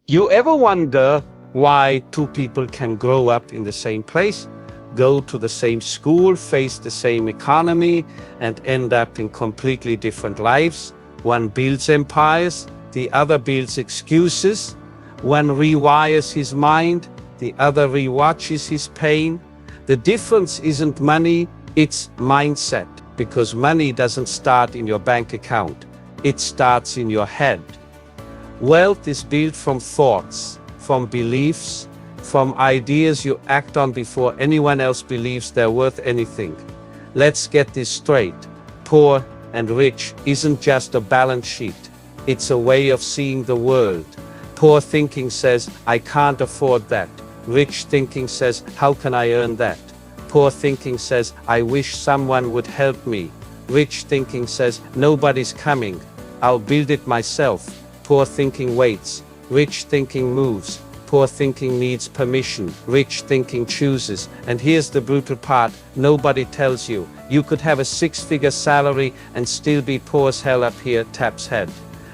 You ever wonder why two people can grow up in the same place, go to the same school, face the same economy, and end up in completely different lives? One builds empires, the other builds excuses. One rewires his mind, the other rewatches his pain. The difference isn't money, it's mindset. Because money doesn't start in your bank account, it starts in your head. Wealth is built from thoughts, from beliefs, from ideas you act on before anyone else believes they're worth anything. Let's get this straight. Poor and rich isn't just a balance sheet, it's a way of seeing the world. Poor thinking says, I can't afford that. Rich thinking says, how can I earn that? Poor thinking says, I wish someone would help me. Rich thinking says, nobody's coming, I'll build it myself. Poor thinking waits, rich thinking moves. Poor thinking needs permission, rich thinking chooses. And here's the brutal part, nobody tells you. You could have a six-figure salary and still be poor as hell up here, Tap's head.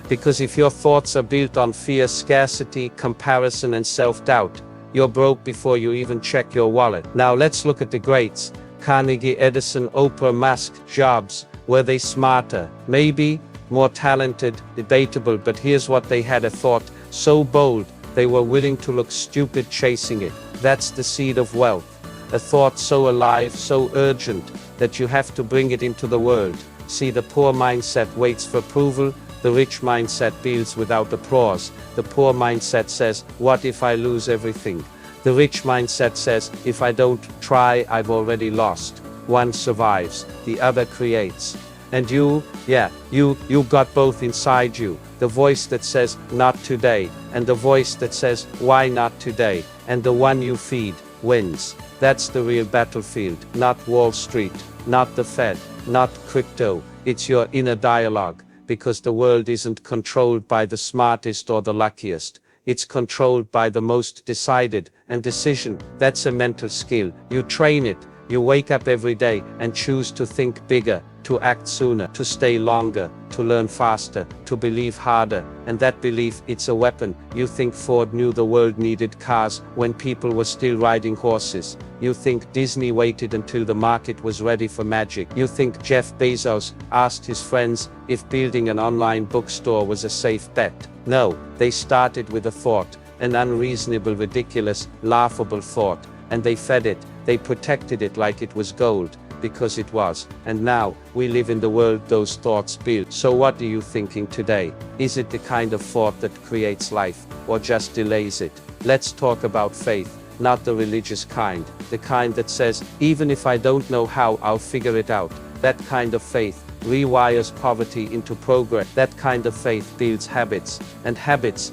Because if your thoughts are built on fear, scarcity, comparison, and self-doubt, you're broke before you even check your wallet. Now let's look at the greats. Carnegie, Edison, Oprah, Musk, Jobs. Were they smarter? Maybe. More talented? Debatable. But here's what they had: a thought so bold, they were willing to look stupid chasing it. That's the seed of wealth. A thought so alive, so urgent, that you have to bring it into the world. See, the poor mindset waits for approval. The rich mindset builds without applause. The poor mindset says, what if I lose everything? The rich mindset says, if I don't try, I've already lost. One survives, the other creates. And you got both inside you. The voice that says, not today, and the voice that says, why not today? And the one you feed wins. That's the real battlefield, not Wall Street, not the Fed, not crypto. It's your inner dialogue. Because the world isn't controlled by the smartest or the luckiest. It's controlled by the most decided, and decision, that's a mental skill. You train it. You wake up every day and choose to think bigger, to act sooner, to stay longer, to learn faster, to believe harder. And that belief, it's a weapon. You think Ford knew the world needed cars when people were still riding horses. You think Disney waited until the market was ready for magic. You think Jeff Bezos asked his friends if building an online bookstore was a safe bet. No, they started with a thought, an unreasonable, ridiculous, laughable thought, and they fed it. They protected it like it was gold, because it was. And now, we live in the world those thoughts build. So what are you thinking today? Is it the kind of thought that creates life, or just delays it? Let's talk about faith, not the religious kind. The kind that says, even if I don't know how, I'll figure it out. That kind of faith rewires poverty into progress. That kind of faith builds habits, and habits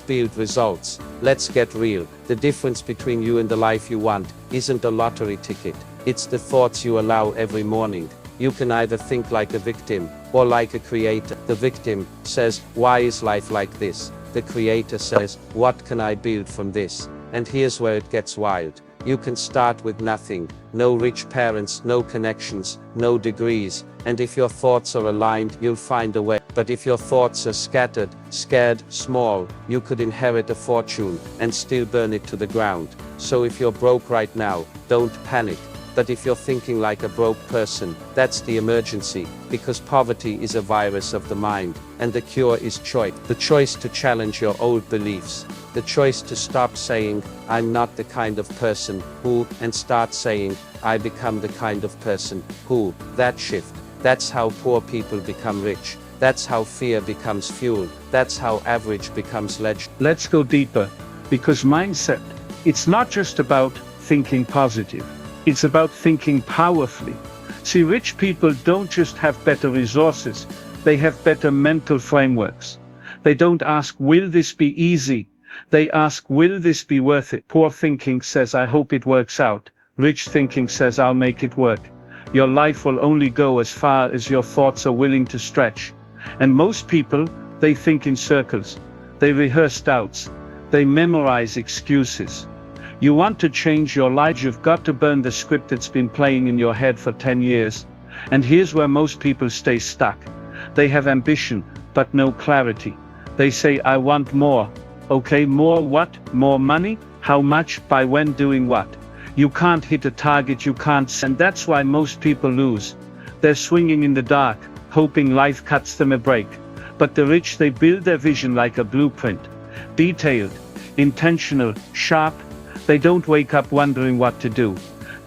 build results. Let's get real. The difference between you and the life you want isn't a lottery ticket. It's the thoughts you allow every morning. You can either think like a victim or like a creator. The victim says, why is life like this? The creator says, what can I build from this? And here's where it gets wild. You can start with nothing, no rich parents, no connections, no degrees, and if your thoughts are aligned, you'll find a way. But if your thoughts are scattered, scared, small, you could inherit a fortune and still burn it to the ground. So if you're broke right now, don't panic. But if you're thinking like a broke person, that's the emergency, because poverty is a virus of the mind, and the cure is choice. The choice to challenge your old beliefs. The choice to stop saying, I'm not the kind of person who, and start saying, I become the kind of person who. That shift. That's how poor people become rich. That's how fear becomes fuel. That's how average becomes legend. Let's go deeper, because mindset, it's not just about thinking positive. It's about thinking powerfully. See, rich people don't just have better resources, they have better mental frameworks. They don't ask, will this be easy? They ask, will this be worth it? Poor thinking says, I hope it works out. Rich thinking says, I'll make it work. Your life will only go as far as your thoughts are willing to stretch. And most people, they think in circles. They rehearse doubts. They memorize excuses. You want to change your life, you've got to burn the script that's been playing in your head for 10 years. And here's where most people stay stuck. They have ambition, but no clarity. They say, I want more, Okay, more what? More money? How much? By when? Doing what? You can't hit a target you can't see. And that's why most people lose. They're swinging in the dark, hoping life cuts them a break. But the rich, they build their vision like a blueprint. Detailed, intentional, sharp. They don't wake up wondering what to do.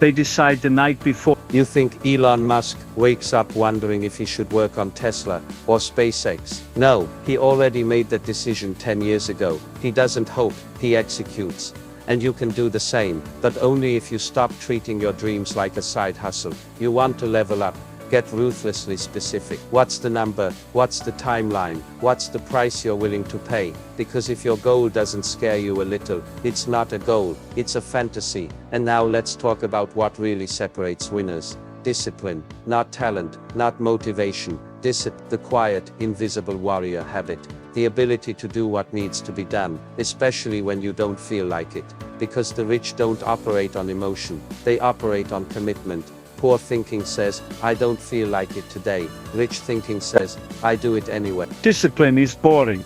They decide the night before. You think Elon Musk wakes up wondering if he should work on Tesla or SpaceX? No, he already made that decision 10 years ago. He doesn't hope, he executes. And you can do the same, but only if you stop treating your dreams like a side hustle. You want to level up. Get ruthlessly specific. What's the number? What's the timeline? What's the price you're willing to pay? Because if your goal doesn't scare you a little, it's not a goal, it's a fantasy. And now let's talk about what really separates winners. Discipline, not talent, not motivation. The quiet, invisible warrior habit. The ability to do what needs to be done, especially when you don't feel like it. Because the rich don't operate on emotion, they operate on commitment. Poor thinking says, I don't feel like it today. Rich thinking says, I do it anyway. Discipline is boring.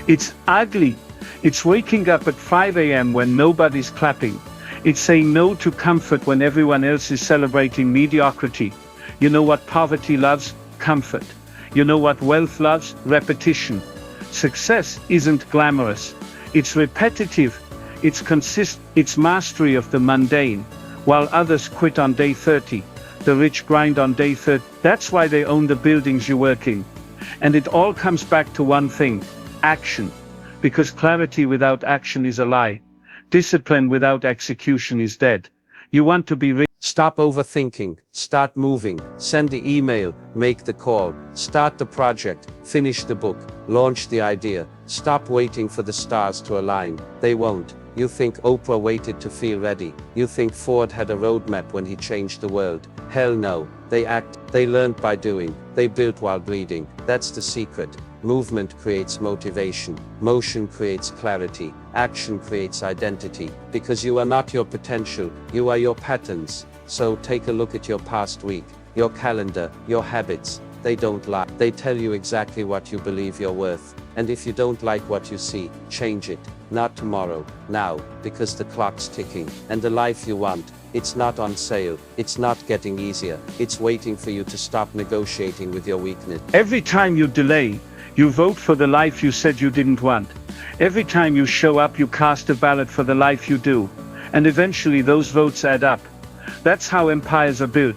It's ugly. It's waking up at 5 a.m. when nobody's clapping. It's saying no to comfort when everyone else is celebrating mediocrity. You know what poverty loves? Comfort. You know what wealth loves? Repetition. Success isn't glamorous. It's repetitive. It's consistent. It's mastery of the mundane. While others quit on day 30. The rich grind on day 30. That's why they own the buildings you work in. And it all comes back to one thing: action. Because clarity without action is a lie. Discipline without execution is dead. You want to be rich? Stop overthinking, start moving, send the email, make the call, start the project, finish the book, launch the idea. Stop waiting for the stars to align. They won't. You think Oprah waited to feel ready. You think Ford had a roadmap when he changed the world. Hell no. They act, they learned by doing, they built while bleeding. That's the secret. Movement creates motivation. Motion creates clarity. Action creates identity. Because you are not your potential, you are your patterns. So take a look at your past week, your calendar, your habits. They don't lie. They tell you exactly what you believe you're worth. And if you don't like what you see, change it. Not tomorrow, now, because the clock's ticking. And the life you want, it's not on sale, it's not getting easier, it's waiting for you to stop negotiating with your weakness. Every time you delay, you vote for the life you said you didn't want. Every time you show up, you cast a ballot for the life you do. And eventually those votes add up. That's how empires are built.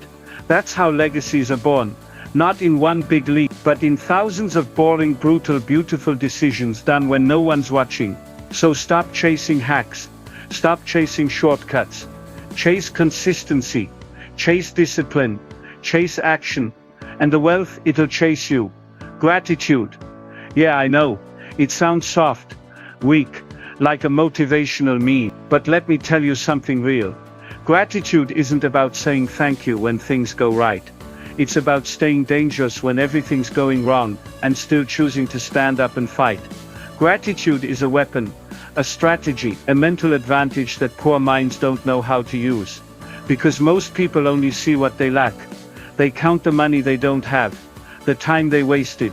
That's how legacies are born. Not in one big leap, but in thousands of boring, brutal, beautiful decisions done when no one's watching. So stop chasing hacks. Stop chasing shortcuts. Chase consistency. Chase discipline. Chase action. And the wealth, it'll chase you. Gratitude. Yeah, I know. It sounds soft, weak, like a motivational meme. But let me tell you something real. Gratitude isn't about saying thank you when things go right. It's about staying dangerous when everything's going wrong, and still choosing to stand up and fight. Gratitude is a weapon, a strategy, a mental advantage that poor minds don't know how to use. Because most people only see what they lack. They count the money they don't have, the time they wasted,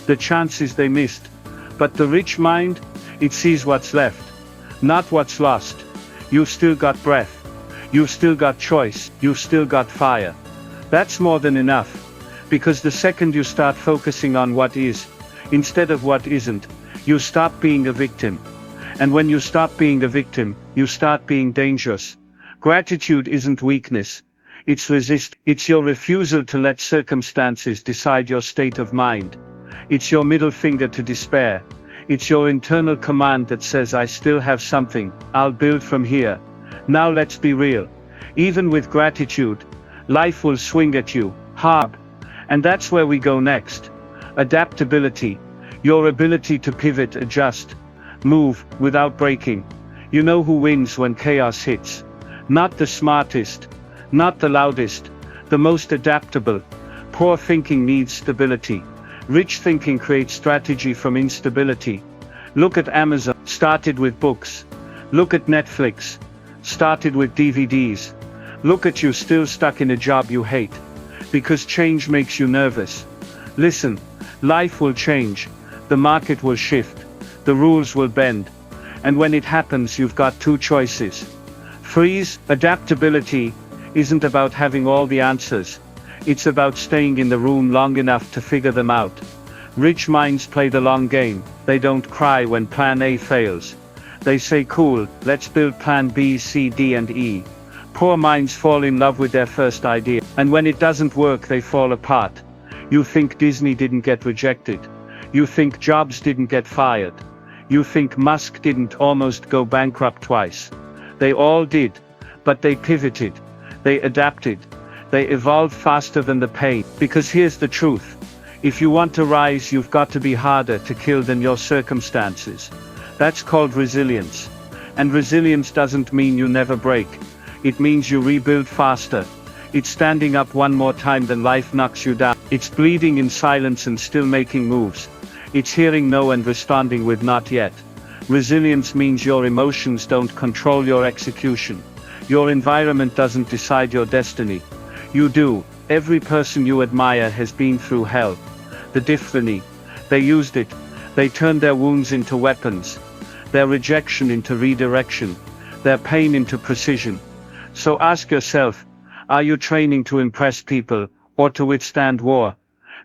the chances they missed. But the rich mind, it sees what's left, not what's lost. You've still got breath. You've still got choice. You've still got fire. That's more than enough. Because the second you start focusing on what is, instead of what isn't, you stop being a victim. And when you stop being a victim, you start being dangerous. Gratitude isn't weakness. It's It's your refusal to let circumstances decide your state of mind. It's your middle finger to despair. It's your internal command that says, I still have something, I'll build from here. Now let's be real. Even with gratitude, life will swing at you, hard. And that's where we go next. Adaptability. Your ability to pivot, adjust, move, without breaking. You know who wins when chaos hits. Not the smartest, not the loudest, the most adaptable. Poor thinking needs stability. Rich thinking creates strategy from instability. Look at Amazon, started with books. Look at Netflix, started with DVDs. Look at you still stuck in a job you hate. Because change makes you nervous. Listen, life will change. The market will shift. The rules will bend. And when it happens, you've got two choices. Freeze. Adaptability isn't about having all the answers. It's about staying in the room long enough to figure them out. Rich minds play the long game. They don't cry when plan A fails. They say, cool, let's build plan B, C, D, and E. Poor minds fall in love with their first idea. And when it doesn't work, they fall apart. You think Disney didn't get rejected. You think Jobs didn't get fired. You think Musk didn't almost go bankrupt twice. They all did. But they pivoted. They adapted. They evolved faster than the pain. Because here's the truth. If you want to rise, you've got to be harder to kill than your circumstances. That's called resilience. And resilience doesn't mean you never break. It means you rebuild faster. It's standing up one more time than life knocks you down. It's bleeding in silence and still making moves. It's hearing no and responding with not yet. Resilience means your emotions don't control your execution. Your environment doesn't decide your destiny. You do. Every person you admire has been through hell. The difference, they used it. They turned their wounds into weapons. Their rejection into redirection. Their pain into precision. So ask yourself, are you training to impress people, or to withstand war?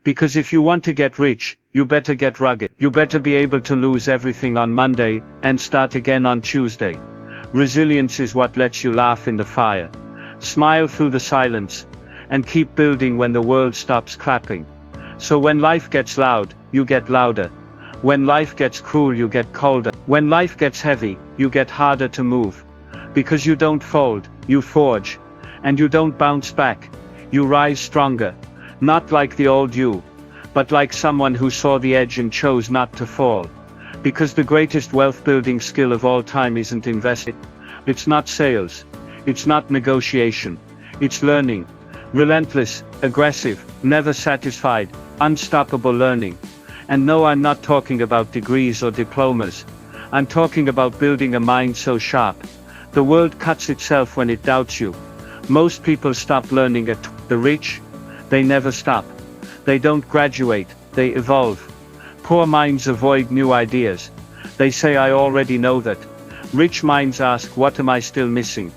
Because if you want to get rich, you better get rugged. You better be able to lose everything on Monday, and start again on Tuesday. Resilience is what lets you laugh in the fire. Smile through the silence. And keep building when the world stops clapping. So when life gets loud, you get louder. When life gets cruel, you get colder. When life gets heavy, you get harder to move. Because you don't fold, you forge. And you don't bounce back. You rise stronger. Not like the old you, but like someone who saw the edge and chose not to fall. Because the greatest wealth building skill of all time isn't invested. It's not sales. It's not negotiation. It's learning. Relentless, aggressive, never satisfied, unstoppable learning. And no, I'm not talking about degrees or diplomas. I'm talking about building a mind so sharp. The world cuts itself when it doubts you. Most people stop learning at the rich. They never stop. They don't graduate, they evolve. Poor minds avoid new ideas. They say, I already know that. Rich minds ask, what am I still missing?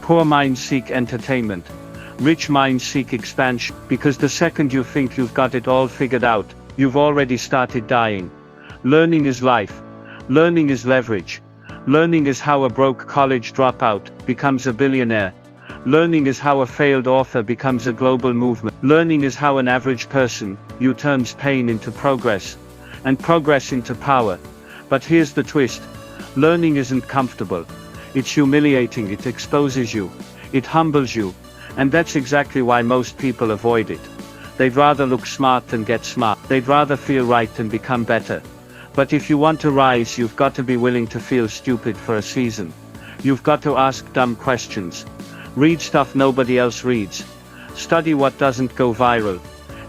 Poor minds seek entertainment. Rich minds seek expansion. Because the second you think you've got it all figured out, you've already started dying. Learning is life. Learning is leverage. Learning is how a broke college dropout becomes a billionaire. Learning is how a failed author becomes a global movement. Learning is how an average person turns pain into progress, and progress into power. But here's the twist. Learning isn't comfortable. It's humiliating. It exposes you. It humbles you. And that's exactly why most people avoid it. They'd rather look smart than get smart. They'd rather feel right than become better. But if you want to rise, you've got to be willing to feel stupid for a season. You've got to ask dumb questions. Read stuff nobody else reads. Study what doesn't go viral.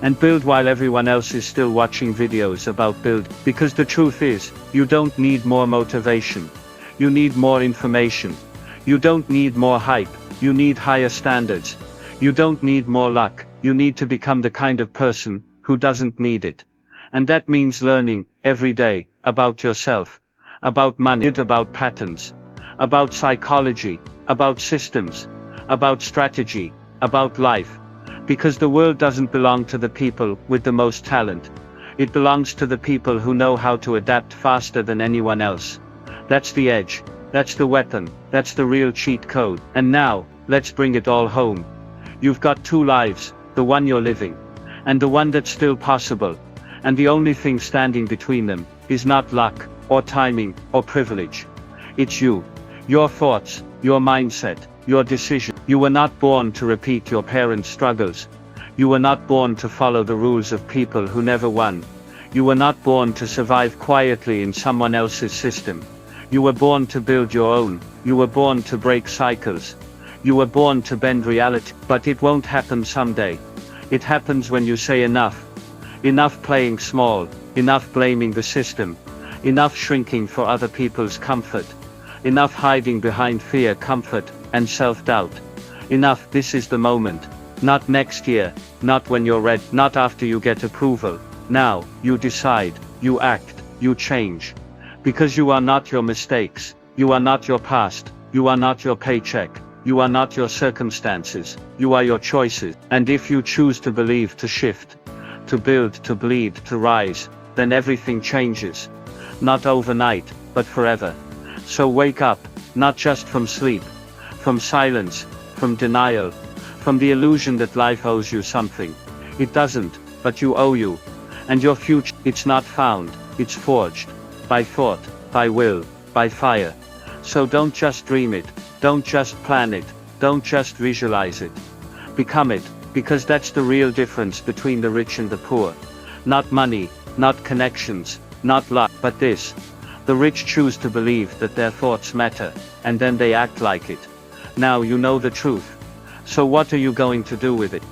And build while everyone else is still watching videos about build. Because the truth is, you don't need more motivation. You need more information. You don't need more hype. You need higher standards. You don't need more luck. You need to become the kind of person who doesn't need it. And that means learning every day about yourself, about money, about patterns, about psychology, about systems, about strategy, about life. Because the world doesn't belong to the people with the most talent. It belongs to the people who know how to adapt faster than anyone else. That's the edge. That's the weapon. That's the real cheat code. And now, let's bring it all home. You've got two lives, the one you're living, and the one that's still possible. And the only thing standing between them is not luck, or timing, or privilege. It's you. Your thoughts, your mindset, your decision. You were not born to repeat your parents' struggles. You were not born to follow the rules of people who never won. You were not born to survive quietly in someone else's system. You were born to build your own. You were born to break cycles. You were born to bend reality. But it won't happen someday. It happens when you say enough. Enough playing small. Enough blaming the system. Enough shrinking for other people's comfort. Enough hiding behind fear, comfort, and self-doubt. Enough, this is the moment. Not next year. Not when you're ready. Not after you get approval. Now, you decide. You act. You change. Because you are not your mistakes, you are not your past, you are not your paycheck, you are not your circumstances, you are your choices. And if you choose to believe, to shift, to build, to bleed, to rise, then everything changes. Not overnight, but forever. So wake up, not just from sleep, from silence, from denial, from the illusion that life owes you something. It doesn't, but you owe you. And your future, it's not found, it's forged. By thought, by will, by fire. So don't just dream it, don't just plan it, don't just visualize it. Become it, because that's the real difference between the rich and the poor. Not money, not connections, not luck, but this. The rich choose to believe that their thoughts matter, and then they act like it. Now you know the truth. So what are you going to do with it?